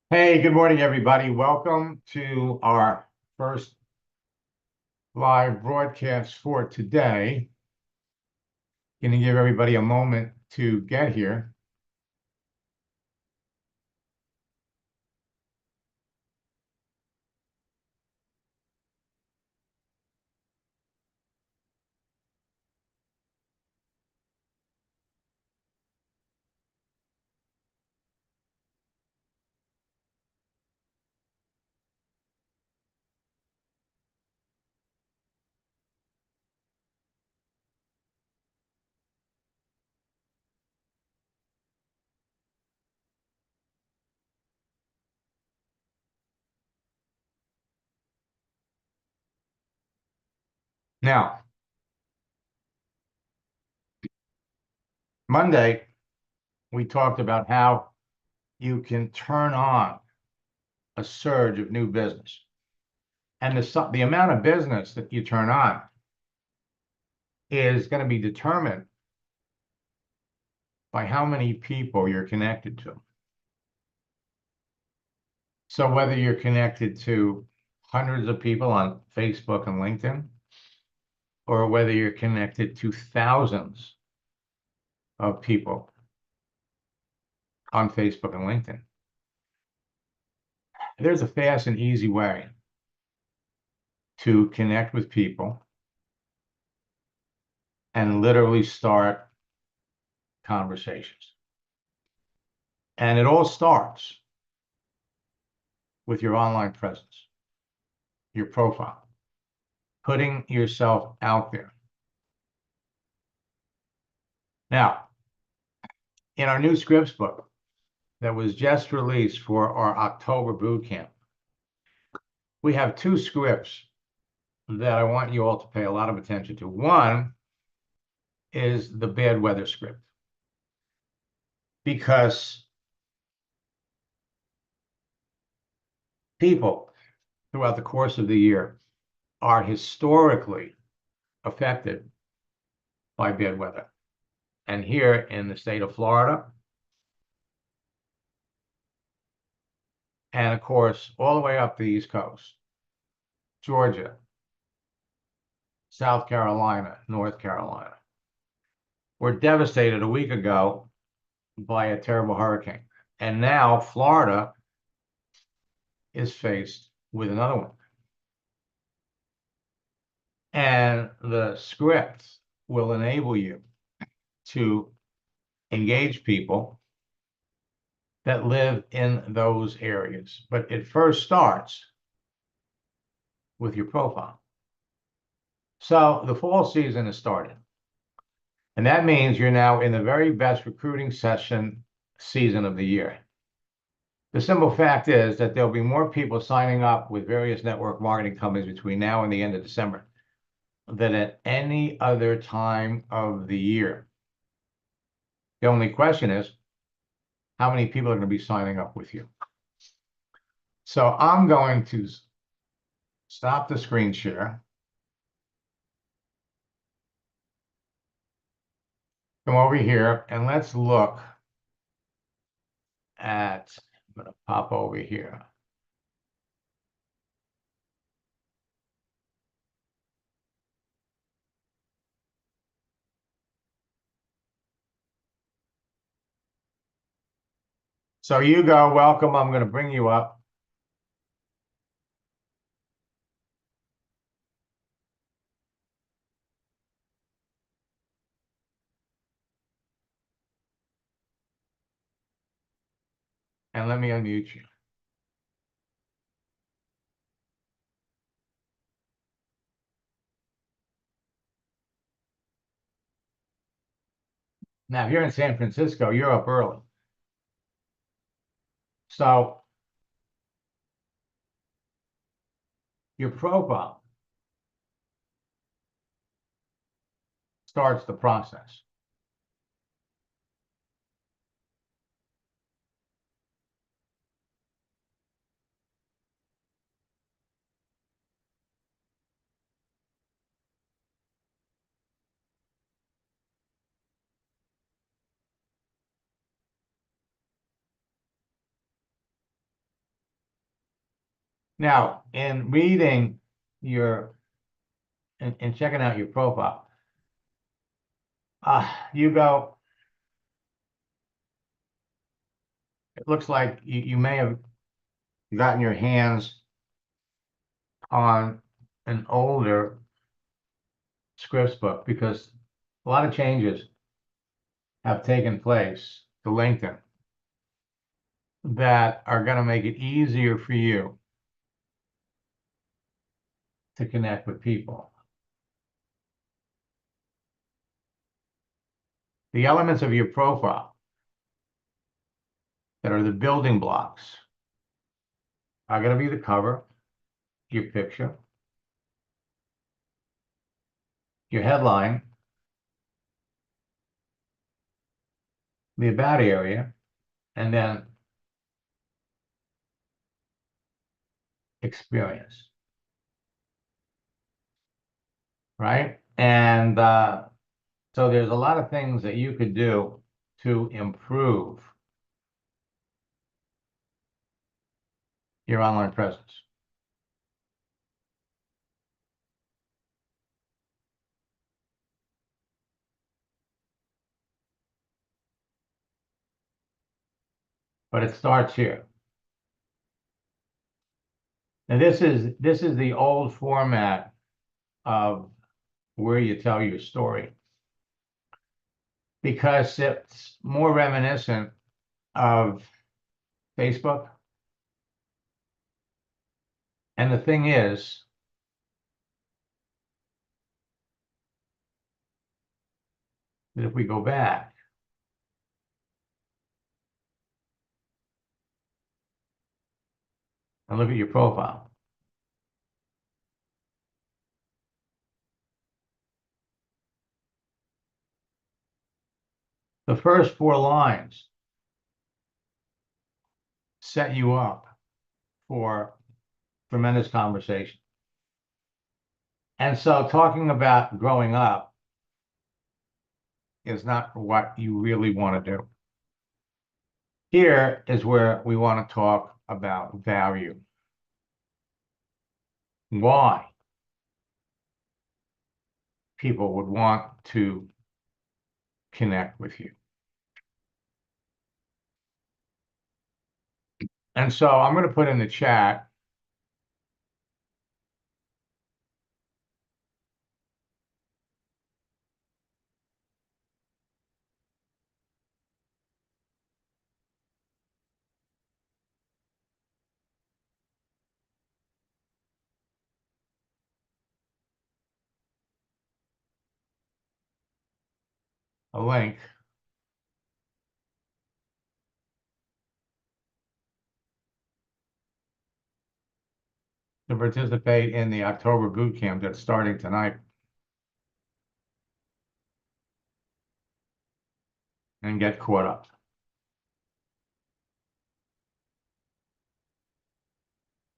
Hey, good morning, everybody. Welcome to our first live broadcast for today. Going to give everybody a moment to get here. Now, Monday, we talked about how you can turn on a surge of new business. And the amount of business that you turn on is going to be determined by how many people you're connected to. So whether you're connected to hundreds of people on Facebook and LinkedIn, or whether you're connected to thousands of people on Facebook and LinkedIn, there's a fast and easy way to connect with people and literally start conversations. And it all starts with your online presence, your profile, putting yourself out there. Now, in our new scripts book that was just released for our October boot camp, we have two scripts that I want you all to pay a lot of attention to. One is the bad weather script, because people throughout the course of the year are historically affected by bad weather. And here in the state of Florida, and of course, all the way up the East Coast, Georgia, South Carolina, North Carolina, were devastated a week ago by a terrible hurricane. And now Florida is faced with another one. And the script will enable you to engage people that live in those areas. But it first starts with your profile. So the fall season has started. And that means you're now in the very best recruiting season of the year. The simple fact is that there'll be more people signing up with various network marketing companies between now and the end of December than at any other time of the year. The only question is, how many people are going to be signing up with you? So I'm going to stop the screen share. Come over here and let's look at, I'm going to pop over here. So you go, welcome. I'm going to bring you up. And let me unmute you. Now, if you're in San Francisco, you're up early. So your profile starts the process. Now, in reading and checking out your profile, you go, it looks like you may have gotten your hands on an older scripts book because a lot of changes have taken place to LinkedIn that are going to make it easier for you to connect with people. The elements of your profile that are the building blocks are going to be the cover, your picture, your headline, the about area, and then experience, right? And so there's a lot of things that you could do to improve your online presence. But it starts here. And this is the old format of where you tell your story because it's more reminiscent of Facebook. And the thing is, that if we go back and look at your profile, the first 4 lines set you up for tremendous conversation. And so talking about growing up is not what you really want to do. Here is where we want to talk about value. Why people would want to connect with you. And so I'm going to put in the chat a link to participate in the October boot camp that's starting tonight and get caught up.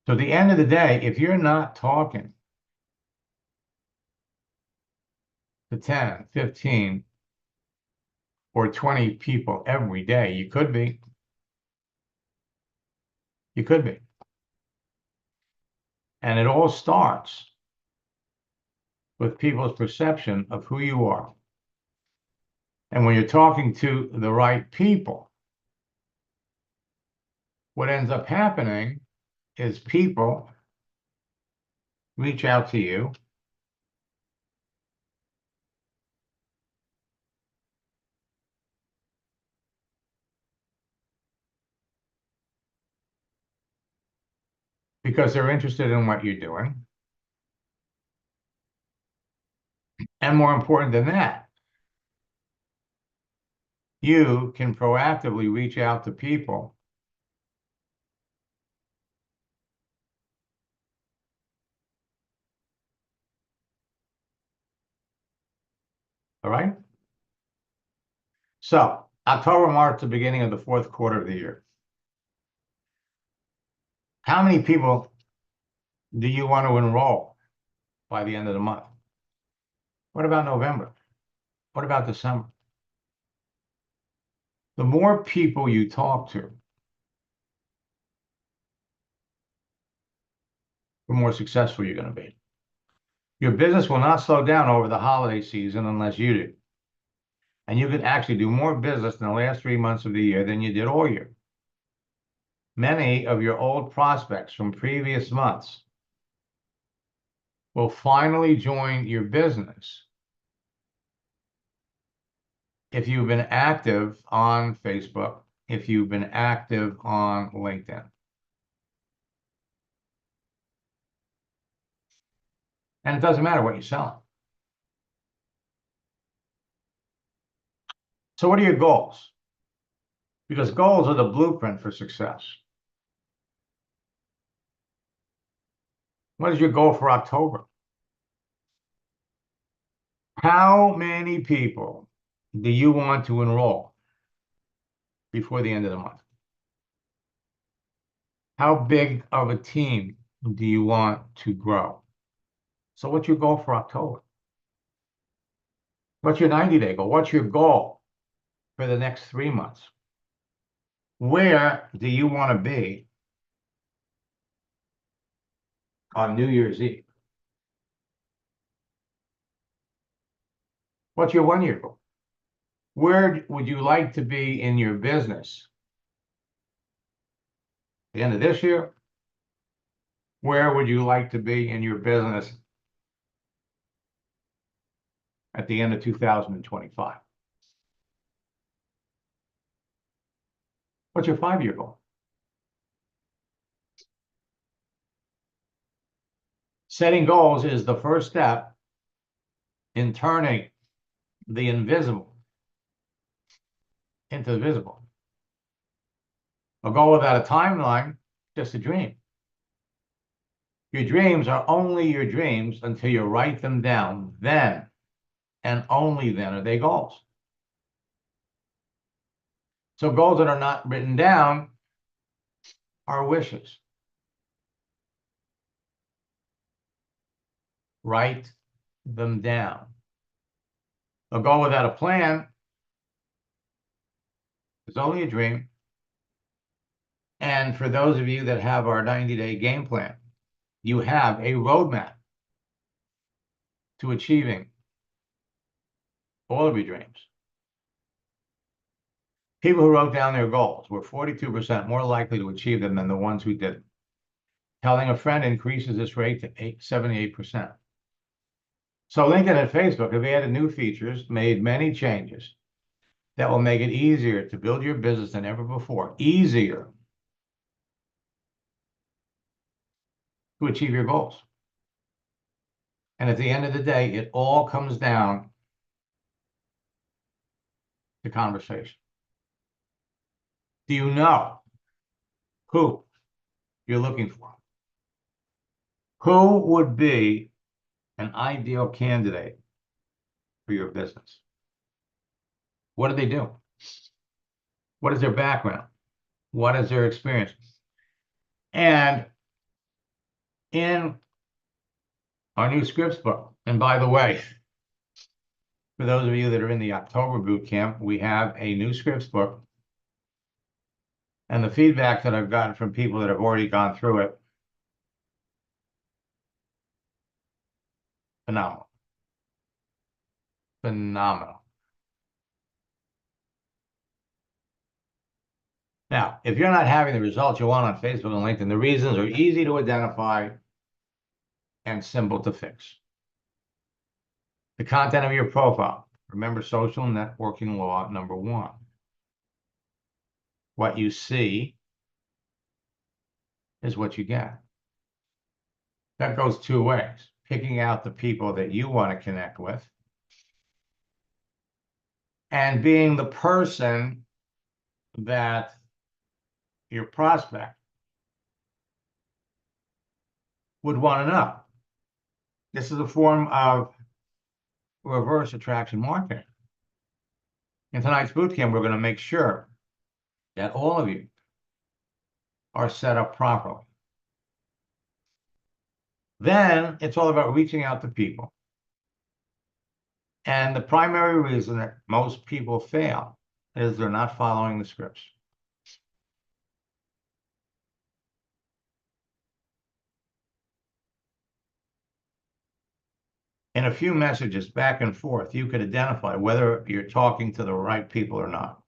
So at the end of the day, if you're not talking to 10, 15, or 20 people every day, you could be. You could be. And it all starts with people's perception of who you are. And when you're talking to the right people, what ends up happening is people reach out to you because they're interested in what you're doing. And more important than that, you can proactively reach out to people all right? So October marks the beginning of the 4th quarter of the year. How many people do you want to enroll by the end of the month? What about November? What about December? The more people you talk to, the more successful you're going to be. Your business will not slow down over the holiday season unless you do. And you can actually do more business in the last 3 months of the year than you did all year. Many of your old prospects from previous months will finally join your business if you've been active on Facebook, if you've been active on LinkedIn. And it doesn't matter what you're selling. So what are your goals? Because goals are the blueprint for success. What is your goal for October? How many people do you want to enroll before the end of the month? How big of a team do you want to grow? So what's your goal for October? What's your 90-day goal? What's your goal for the next 3 months? Where do you want to be on New Year's Eve? What's your 1-year goal? Where would you like to be in your business at the end of this year? Where would you like to be in your business at the end of 2025? What's your 5-year goal? Setting goals is the first step in turning the invisible into the visible. A goal without a timeline, just a dream. Your dreams are only your dreams until you write them down. Then, and only then, are they goals. So goals that are not written down are wishes. Write them down. A goal without a plan is only a dream. And for those of you that have our 90-day game plan, you have a roadmap to achieving all of your dreams. People who wrote down their goals were 42% more likely to achieve them than the ones who didn't. Telling a friend increases this rate to 78%. So LinkedIn and Facebook have added new features, made many changes that will make it easier to build your business than ever before. Easier to achieve your goals. And at the end of the day, it all comes down to conversation. Do you know who you're looking for? Who would be an ideal candidate for your business? What do they do? What is their background? What is their experience? And in our new scripts book, and by the way, for those of you that are in the October boot camp, we have a new scripts book. And the feedback that I've gotten from people that have already gone through it, phenomenal. Phenomenal. Now, if you're not having the results you want on Facebook and LinkedIn, the reasons are easy to identify and simple to fix. The content of your profile. Remember social networking law number 1. What you see is what you get. That goes 2 ways. Picking out the people that you want to connect with and being the person that your prospect would want to know. This is a form of reverse attraction marketing. In tonight's bootcamp, we're going to make sure that all of you are set up properly. Then it's all about reaching out to people. And the primary reason that most people fail is they're not following the scripts. in a few messages back and forth, you could identify whether you're talking to the right people or not.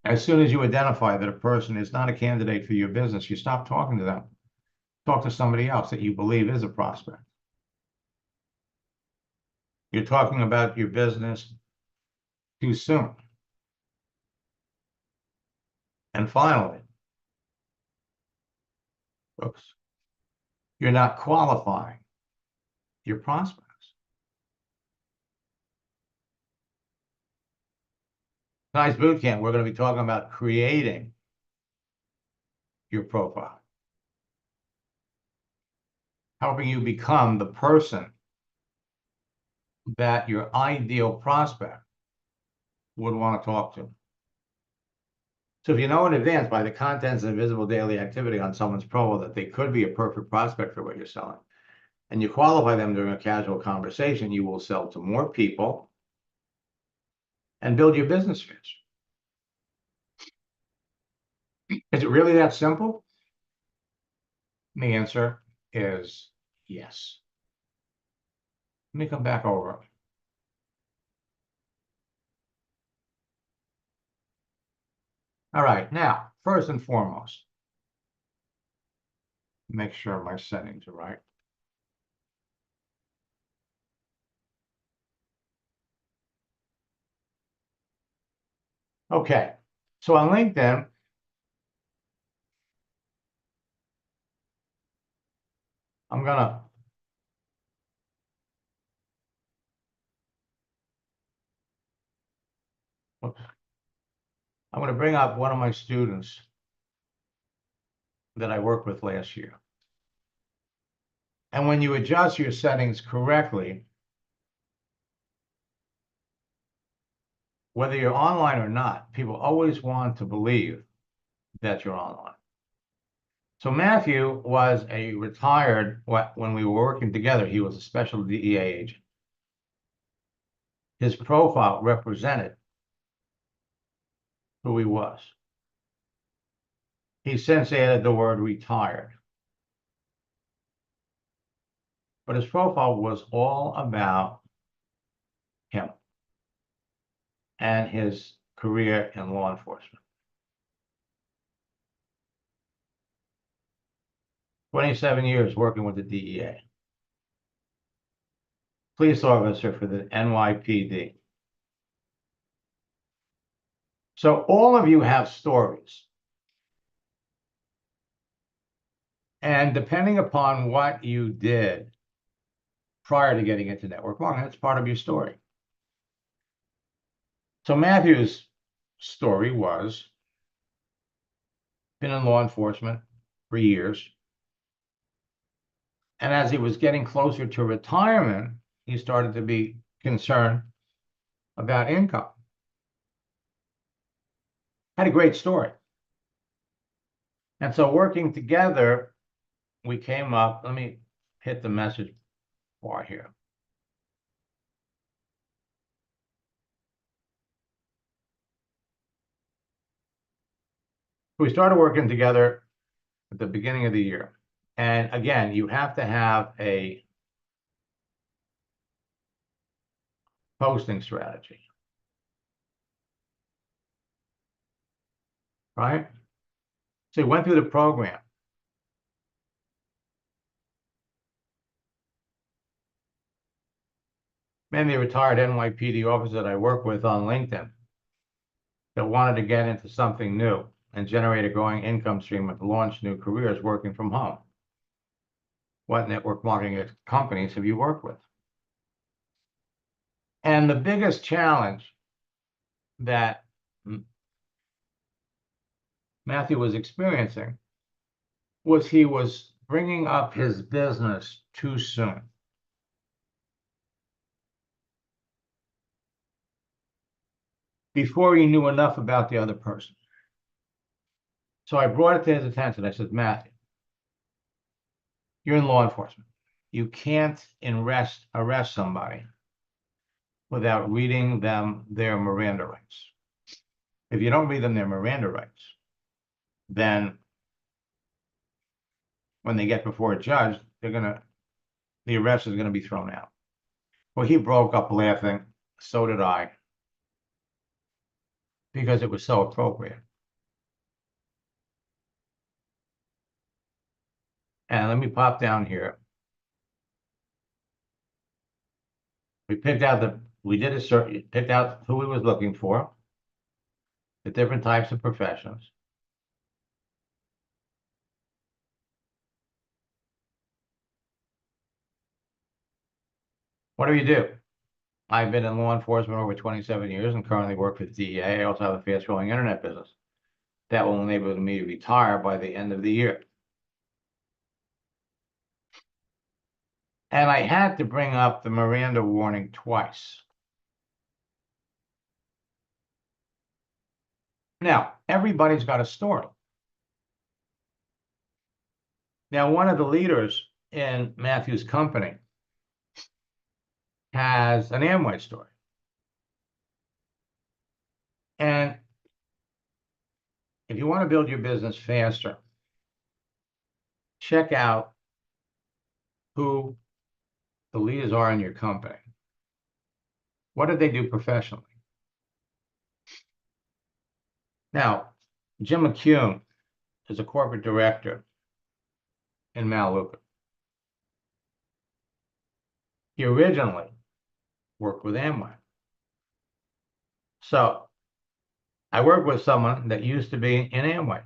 As soon as you identify that a person is not a candidate for your business, you stop talking to them. Talk to somebody else that you believe is a prospect. You're talking about your business too soon. And finally, oops, you're not qualifying your prospects. Tonight's boot camp, we're going to be talking about creating your profile, helping you become the person that your ideal prospect would want to talk to. So if you know in advance by the contents and visible daily activity on someone's profile that they could be a perfect prospect for what you're selling, and you qualify them during a casual conversation, you will sell to more people and build your business faster. Is it really that simple? The answer is yes. Let me come back over. All right, now, first and foremost, make sure my settings are right. Okay, so on LinkedIn, I'm gonna bring up one of my students that I worked with last year. And when you adjust your settings correctly, whether you're online or not, people always want to believe that you're online. So Matthew was a retired, when we were working together, he was a special DEA agent. His profile represented who he was. He since added the word retired. But his profile was all about him and his career in law enforcement. 27 years working with the DEA. Police officer for the NYPD. So all of you have stories. And depending upon what you did prior to getting into network marketing, that's part of your story. So Matthew's story was, been in law enforcement for years. And as he was getting closer to retirement, he started to be concerned about income. Had a great story. And so working together, we came up, let me hit the message bar here. We started working together at the beginning of the year. And again, you have to have a posting strategy, right? So he went through the program. Many retired NYPD officers that I work with on LinkedIn that wanted to get into something new and generate a growing income stream and launch new careers working from home. What network marketing companies have you worked with? And the biggest challenge that Matthew was experiencing was he was bringing up his business too soon. Before he knew enough about the other person. So I brought it to his attention. I said, Matthew, you're in law enforcement. You can't arrest somebody without reading them their Miranda rights. If you don't read them their Miranda rights, then when they get before a judge, they're going to the arrest is going to be thrown out. Well, he broke up laughing. So did I, because it was so appropriate. And let me pop down here. We picked out picked out who we was looking for, the different types of professions. What do you do? I've been in law enforcement over 27 years and currently work for the DEA. I also have a fast-growing internet business that will enable me to retire by the end of the year. And I had to bring up the Miranda warning twice. Now, everybody's got a story. Now, one of the leaders in Matthew's company has an Amway story. And if you want to build your business faster, check out who the leaders are in your company. What do they do professionally? Now, Jim McCune is a corporate director in Melaleuca. He originally worked with Amway. So I worked with someone that used to be in Amway.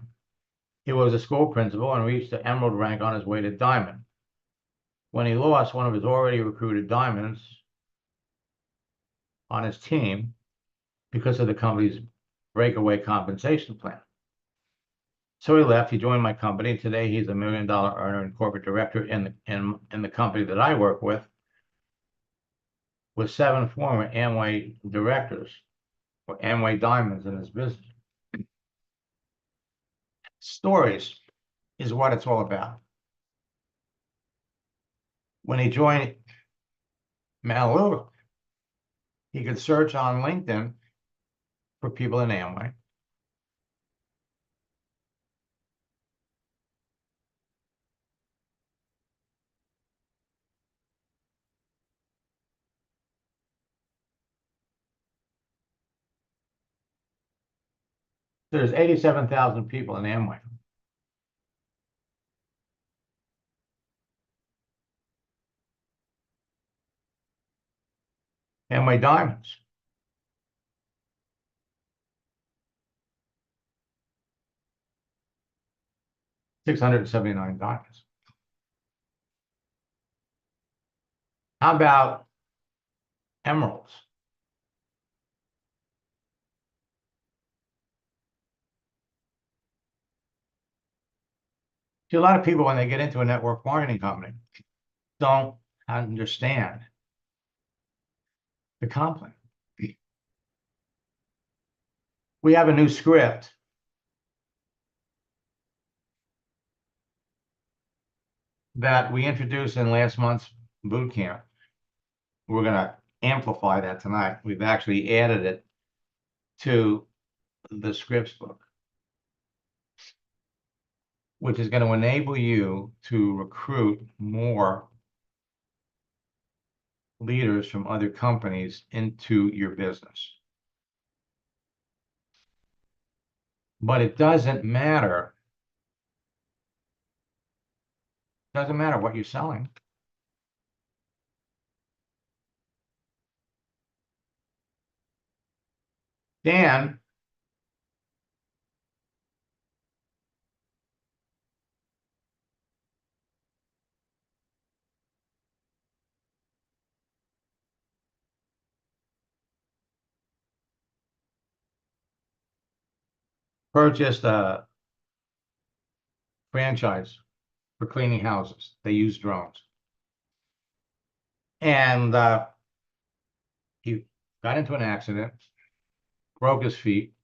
He was a school principal and reached the emerald rank on his way to diamond. When he lost one of his already recruited diamonds on his team because of the company's breakaway compensation plan. So he left, he joined my company. Today he's $1 million earner and corporate director in the company that I work with 7 former Amway directors or Amway diamonds in his business. Stories is what it's all about. When he joined Melaleuca, he could search on LinkedIn for people in Amway. There's 87,000 people in Amway. Amway diamonds. $679. How about emeralds? See, a lot of people, when they get into a network marketing company, don't understand the comp plan. We have a new script that we introduced in last month's boot camp. We're going to amplify that tonight. We've actually added it to the scripts book, which is going to enable you to recruit more leaders from other companies into your business. But it doesn't matter. Doesn't matter what you're selling. Dan purchased a franchise for cleaning houses. They use drones. And he got into an accident, broke his feet.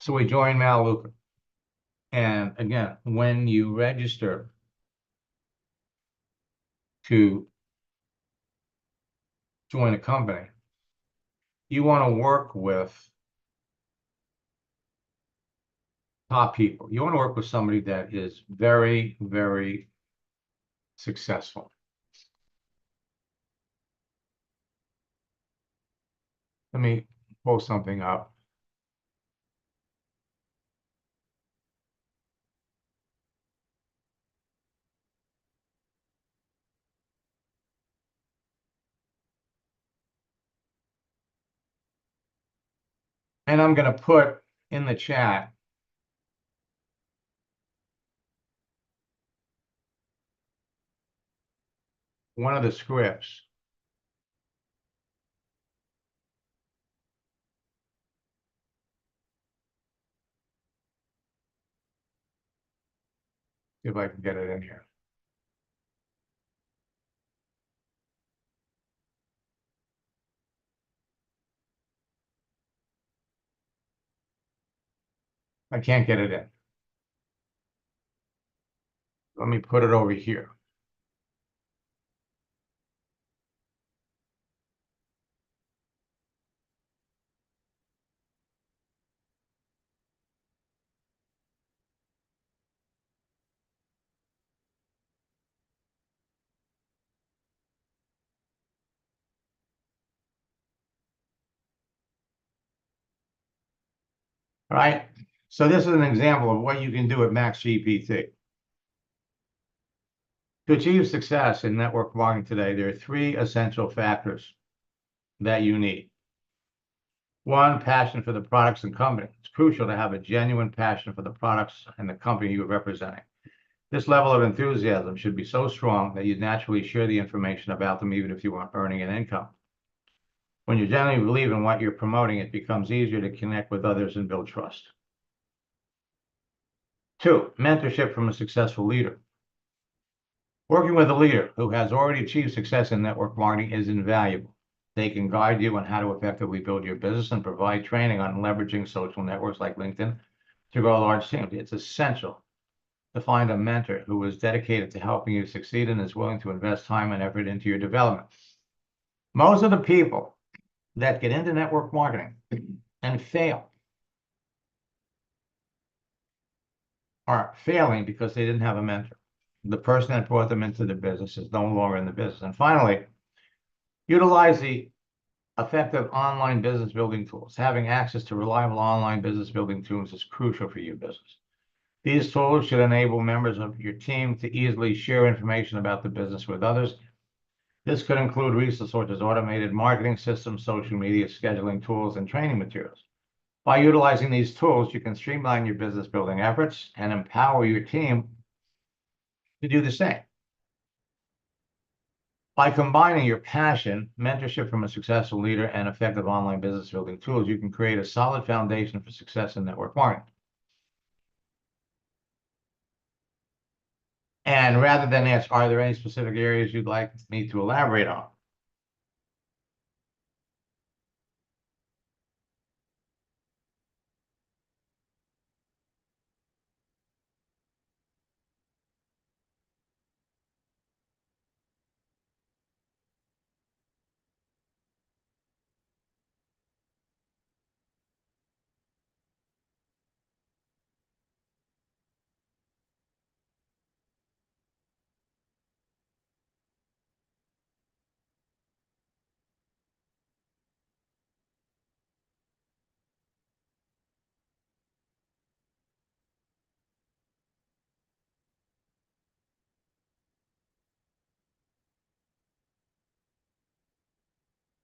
So he joined Melaleuca. And again, when you register to join a company, you want to work with top people. You want to work with somebody that is very, very successful. Let me pull something up. And I'm going to put in the chat one of the scripts. See if I can get it in here. I can't get it in. Let me put it over here. All right. So this is an example of what you can do at Max GPT. To achieve success in network marketing today, there are three essential factors that you need. One, passion for the products and company. It's crucial to have a genuine passion for the products and the company you're representing. This level of enthusiasm should be so strong that you naturally share the information about them even if you aren't earning an income. When you genuinely believe in what you're promoting, it becomes easier to connect with others and build trust. Two, mentorship from a successful leader. Working with a leader who has already achieved success in network marketing is invaluable. They can guide you on how to effectively build your business and provide training on leveraging social networks like LinkedIn to grow large teams. It's essential to find a mentor who is dedicated to helping you succeed and is willing to invest time and effort into your development. Most of the people that get into network marketing and fail are failing because they didn't have a mentor. The person that brought them into the business is no longer in the business. And finally, utilize the effective online business building tools. Having access to reliable online business building tools is crucial for your business. These tools should enable members of your team to easily share information about the business with others. This could include resources such as automated marketing systems, social media scheduling tools, and training materials. By utilizing these tools, you can streamline your business building efforts and empower your team to do the same. By combining your passion, mentorship from a successful leader, and effective online business building tools, you can create a solid foundation for success in network marketing. And rather than ask, are there any specific areas you'd like me to elaborate on?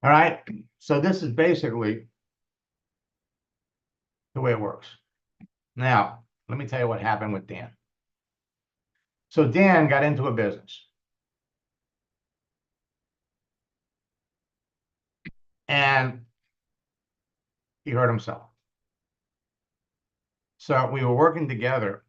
All right. So this is basically the way it works. Now, let me tell you what happened with Dan. So Dan got into a business. And he hurt himself. So we were working together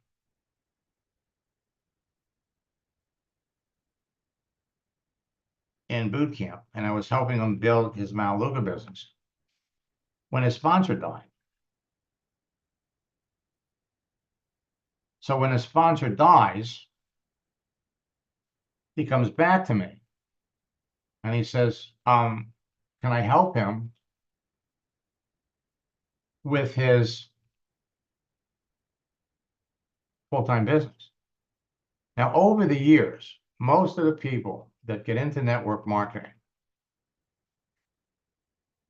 in boot camp, and I was helping him build his Melaleuca business when his sponsor died. So when his sponsor dies, he comes back to me and he says, can I help him with his full-time business? Now, over the years, most of the people that get into network marketing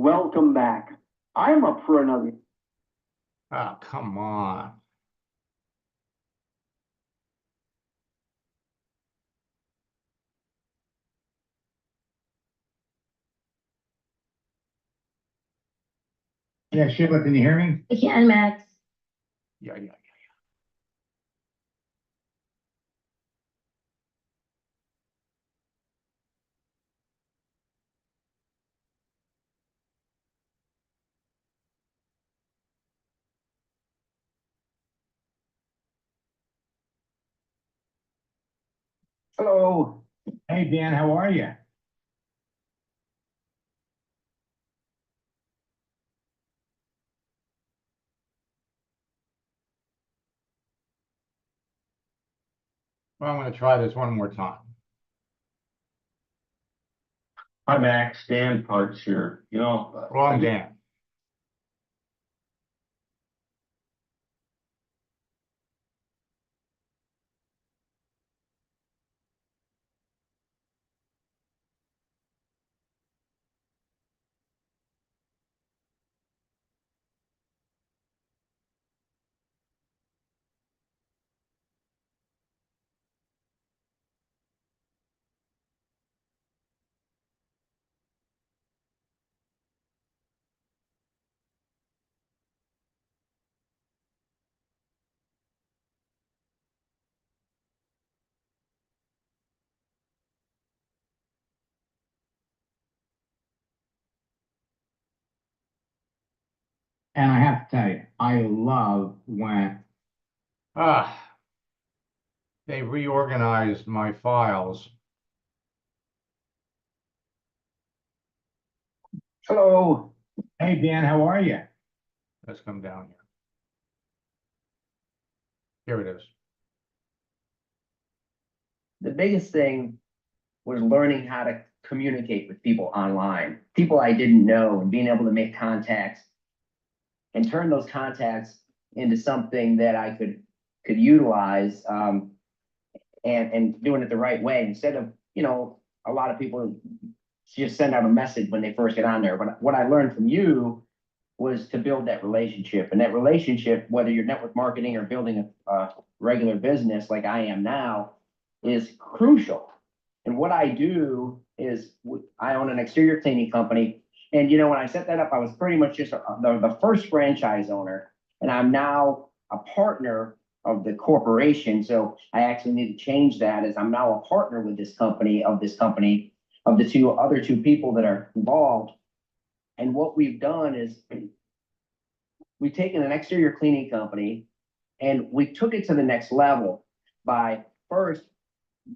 Welcome back. I'm up for another. Oh, come on. Yeah, Sheila, can you hear me? I can, Max. Yeah. Hello. Hey, Dan, how are you? Well, I'm gonna try this one more time. Hi, Max, Dan Parks here, Wrong Dan. And I have to tell you, I love when They reorganized my files. Hello. hey, Dan, how are you? Let's come down here. Here it is. The biggest thing was learning how to communicate with people online, people I didn't know, and being able to make contacts and turn those contacts into something that I could utilize, and doing it the right way instead of, a lot of people just send out a message when they first get on there. But what I learned from you was to build that relationship, and that relationship, whether you're network marketing or building a regular business like I am now, is crucial. And what I do is I own an exterior cleaning company. And, when I set that up, I was pretty much just the first franchise owner. And I'm now a partner of the corporation. So I actually need to change that, as I'm now a partner with this company, of the other two people that are involved. And what we've done is we've taken an exterior cleaning company and we took it to the next level by, first,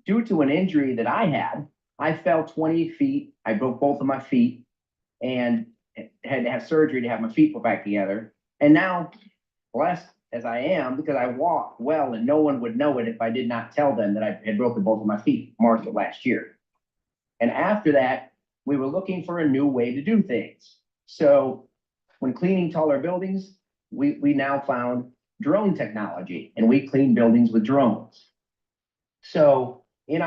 due to an injury that I had, I fell 20 feet. I broke both of my feet and had to have surgery to have my feet put back together. And now, blessed as I am, because I walk well and no one would know it if I did not tell them that I had broken both of my feet March of last year. And after that, we were looking for a new way to do things. So when cleaning taller buildings, we now found drone technology, and we clean buildings with drones. So in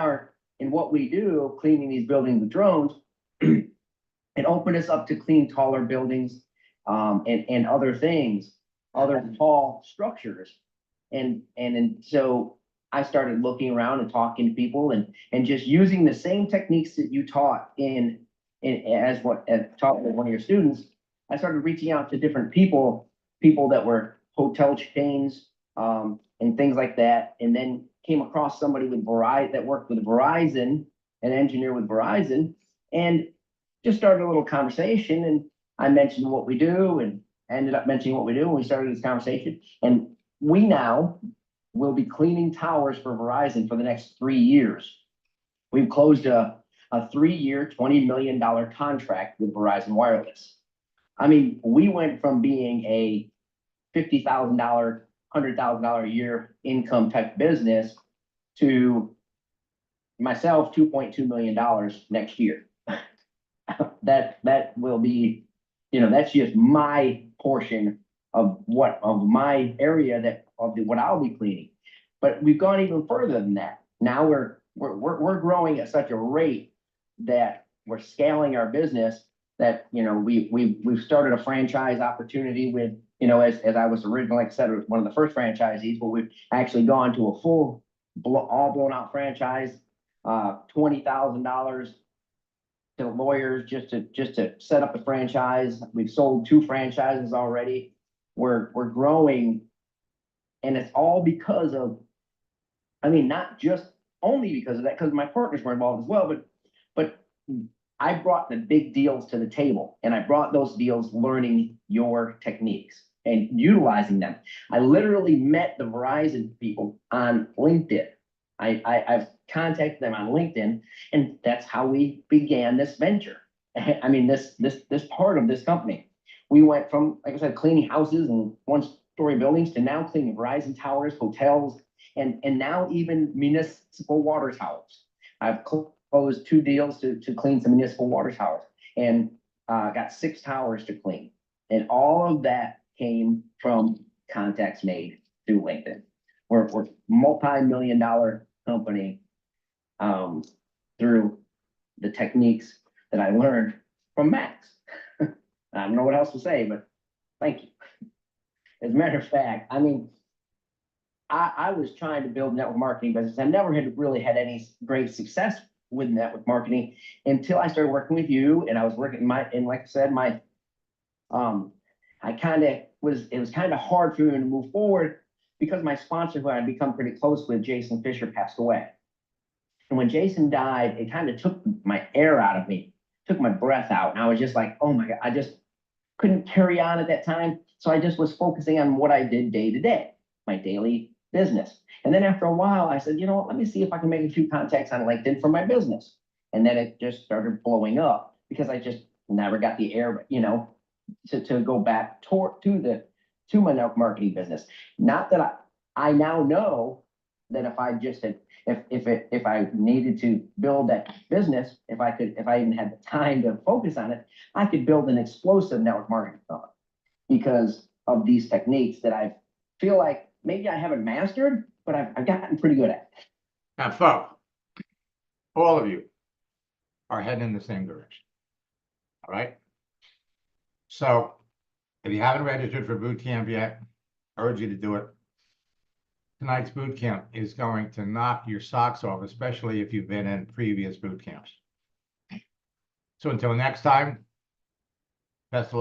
what we do, cleaning these buildings with drones, it opened us up to clean taller buildings, and other things, other tall structures. And so I started looking around and talking to people and just using the same techniques that you taught as taught with one of your students. I started reaching out to different people that were hotel chains, and things like that. And then came across somebody with Verizon that worked with Verizon, an engineer with Verizon, and just started a little conversation. And I mentioned what we do and ended up mentioning what we do. And we started this conversation, and we now will be cleaning towers for Verizon for the next 3 years. We've closed a 3-year, $20 million contract with Verizon Wireless. I mean, we went from being a $50,000, $100,000 a year income type business to myself, $2.2 million next year. That will be, that's just my portion of my area what I'll be cleaning. But we've gone even further than that. Now we're growing at such a rate that we're scaling our business that, you know, we've started a franchise opportunity with, you know, as I was originally, like I said, it was one of the first franchisees, but we've actually gone to a full all blown out franchise, $20,000 to lawyers just to set up the franchise. We've sold 2 franchises already. We're growing, and it's all because of, I mean, not just only because of that, because my partners were involved as well, but I brought the big deals to the table, and I brought those deals learning your techniques and utilizing them. I literally met the Verizon people on LinkedIn. I've contacted them on LinkedIn, and that's how we began this venture. I mean, this part of this company. We went from, like I said, cleaning houses and 1-story buildings to now cleaning Verizon towers, hotels, and now even municipal water towers. I've closed 2 deals to clean some municipal water towers, and got 6 towers to clean. And all of that came from contacts made through LinkedIn. We're multi-million-dollar company through the techniques that I learned from Max. I don't know what else to say, but thank you. As a matter of fact, I mean, I was trying to build network marketing business. I never had really had any great success with network marketing until I started working with you, and I was working and like I said, it was kind of hard for me to move forward because my sponsor, who I'd become pretty close with, Jason Fisher, passed away. And when Jason died, it kind of took my air out of me, took my breath out. And I was just like, oh my God, I just couldn't carry on at that time. So I just was focusing on what I did day to day, my daily business. And then after a while, I said, you know what, let me see if I can make a few contacts on LinkedIn for my business. And then it just started blowing up because I just never got the air, you know, to go back to my network marketing business. Not that I now know that if I just had, if I needed to build that business, if I even had the time to focus on it, I could build an explosive network marketing company because of these techniques that I feel like maybe I haven't mastered, but I've gotten pretty good at. Now, folks, all of you are heading in the same direction. All right. So if you haven't registered for boot camp yet, I urge you to do it. Tonight's boot camp is going to knock your socks off, especially if you've been in previous boot camps. So until next time, best of luck.